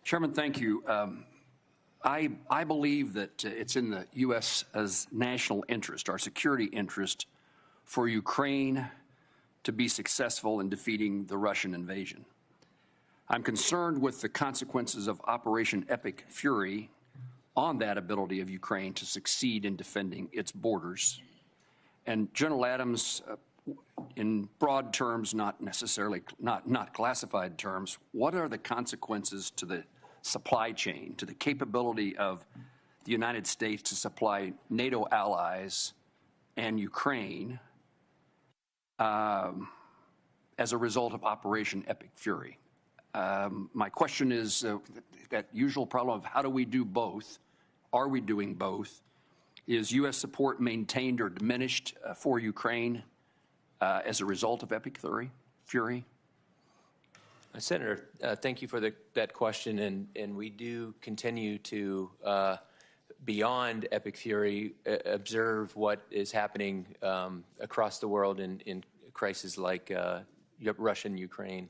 Chairman, thank you. I believe that it's in the U.S.'s national interest, our security interest, for Ukraine to be successful in defeating the Russian invasion. I'm concerned with the consequences of Operation Epic Fury on that ability of Ukraine to succeed in defending its borders. And General Adams, in broad terms, not necessarily, not classified terms, what are the consequences to the supply chain, to the capability of the United States to supply NATO allies and Ukraine as a result of Operation Epic Fury? My question is that usual problem of how do we do both? Are we doing both? Is U.S. support maintained or diminished for Ukraine as a result of Epic Fury? Senator, thank you for that question, and we do continue to, beyond Epic Fury, observe what is happening across the world in crises like Russia and Ukraine.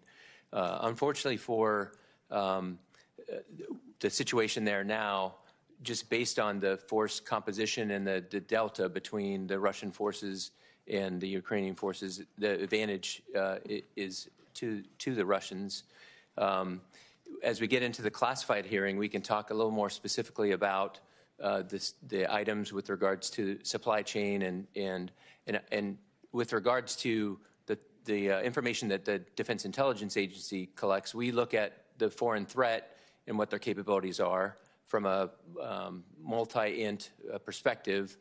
Unfortunately for the situation there now, just based on the force composition and the delta between the Russian forces and the Ukrainian forces, the advantage is to the Russians. As we get into the classified hearing, we can talk a little more specifically about the items with regards to supply chain and with regards to the information that the Defense Intelligence Agency collects. We look at the foreign threat and what their capabilities are from a multi-int perspective.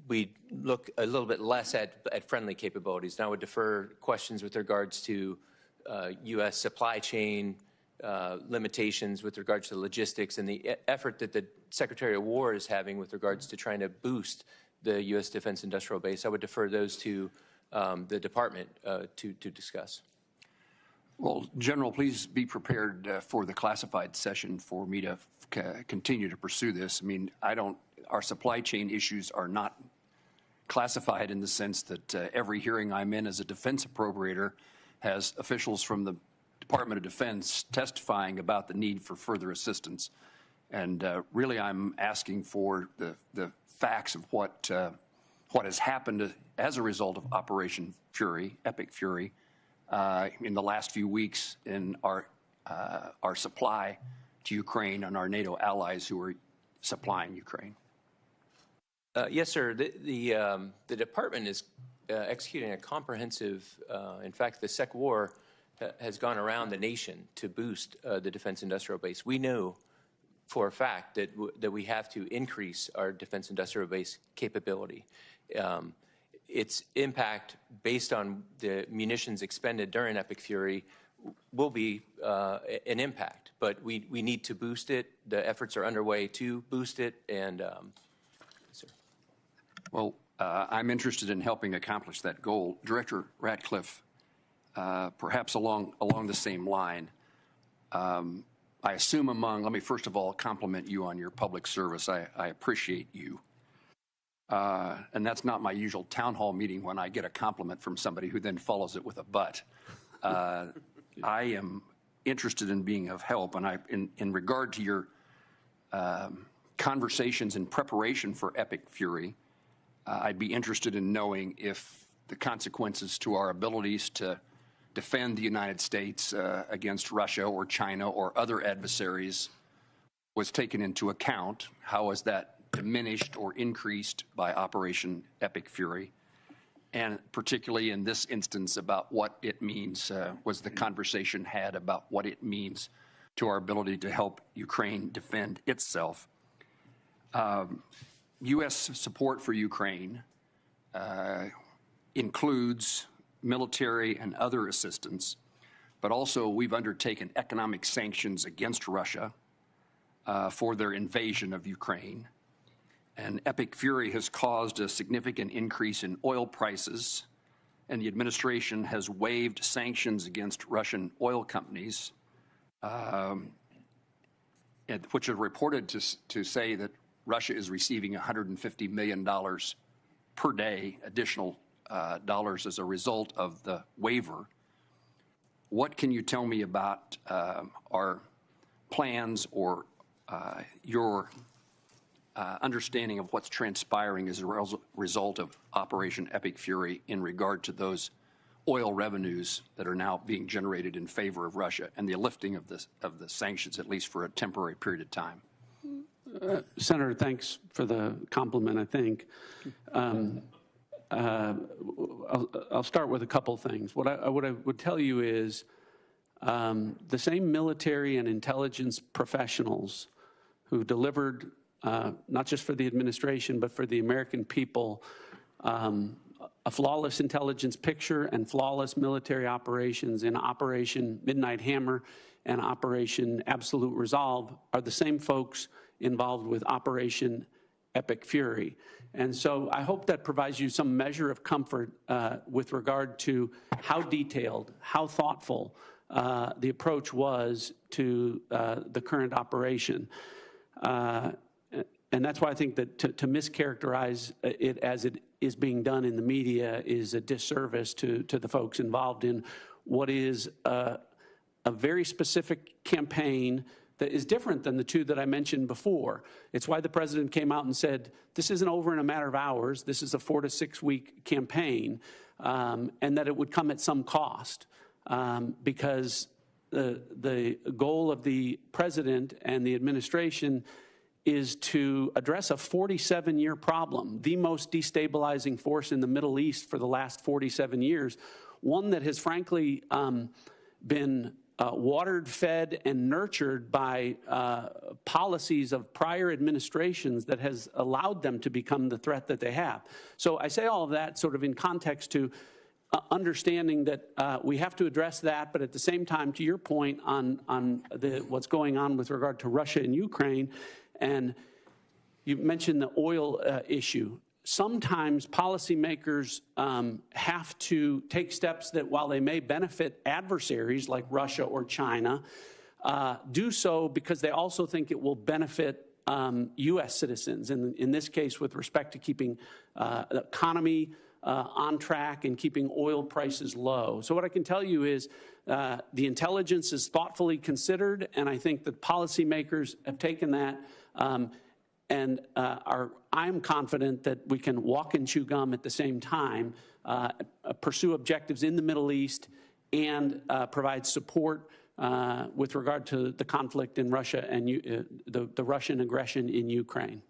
We look a little bit less at friendly capabilities. Now I would defer questions with regards to U.S. supply chain limitations with regards to logistics and the effort that the Secretary of War is having with regards to trying to boost the U.S. Defense Industrial Base. I would defer those to the Department to discuss. Well, General, please be prepared for the classified session for me to continue to pursue this. I mean, our supply chain issues are not classified in the sense that every hearing I'm in as a defense appropriator has officials from the Department of Defense testifying about the need for further assistance. And really, I'm asking for the facts of what has happened as a result of Operation Fury, Epic Fury, in the last few weeks in our supply to Ukraine and our NATO allies who are supplying Ukraine. Yes, sir. The department is executing a comprehensive, in fact, the Sec War has gone around the nation to boost the defense industrial base. We know for a fact that we have to increase our defense industrial base capability. Its impact based on the munitions expended during Epic Fury will be an impact, but we need to boost it. The efforts are underway to boost it, and sir. Well, I'm interested in helping accomplish that goal. Director Ratcliffe, perhaps along the same line, I assume let me first of all compliment you on your public service. I appreciate you. And that's not my usual town hall meeting when I get a compliment from somebody who then follows it with a but. I am interested in being of help, and in regard to your conversations in preparation for Epic Fury, I'd be interested in knowing if the consequences to our abilities to defend the United States against Russia or China or other adversaries was taken into account. How is that diminished or increased by Operation Epic Fury? And particularly in this instance about what it means, was the conversation had about what it means to our ability to help Ukraine defend itself? U.S. support for Ukraine includes military and other assistance, but also we've undertaken economic sanctions against Russia for their invasion of Ukraine. And Epic Fury has caused a significant increase in oil prices, and the administration has waived sanctions against Russian oil companies, which are reported to say that Russia is receiving $150 million per day additional dollars as a result of the waiver. What can you tell me about our plans or your understanding of what's transpiring as a result of Operation Epic Fury in regard to those oil revenues that are now being generated in favor of Russia and the lifting of the sanctions, at least for a temporary period of time? Senator, thanks for the compliment, I think. I'll start with a couple things. What I would tell you is the same military and intelligence professionals who delivered, not just for the administration, but for the American people, a flawless intelligence picture and flawless military operations in Operation Midnight Hammer and Operation Absolute Resolve are the same folks involved with Operation Epic Fury. And so I hope that provides you some measure of comfort with regard to how detailed, how thoughtful the approach was to the current operation. And that's why I think that to mischaracterize it as it is being done in the media is a disservice to the folks involved in what is a very specific campaign that is different than the two that I mentioned before. It's why the president came out and said, this isn't over in a matter of hours. This is a 4 to 6 week campaign, and that it would come at some cost because the goal of the president and the administration is to address a 47-year problem, the most destabilizing force in the Middle East for the last 47 years, one that has frankly been watered, fed, and nurtured by policies of prior administrations that has allowed them to become the threat that they have. So I say all of that sort of in context to understanding that we have to address that, but at the same time, to your point on what's going on with regard to Russia and Ukraine, and you mentioned the oil issue. Sometimes policymakers have to take steps that, while they may benefit adversaries like Russia or China, do so because they also think it will benefit U.S. citizens, and in this case with respect to keeping the economy on track and keeping oil prices low. So what I can tell you is the intelligence is thoughtfully considered, and I think that policymakers have taken that and I'm confident that we can walk and chew gum at the same time, pursue objectives in the Middle East, and provide support with regard to the conflict in Russia and the Russian aggression in Ukraine.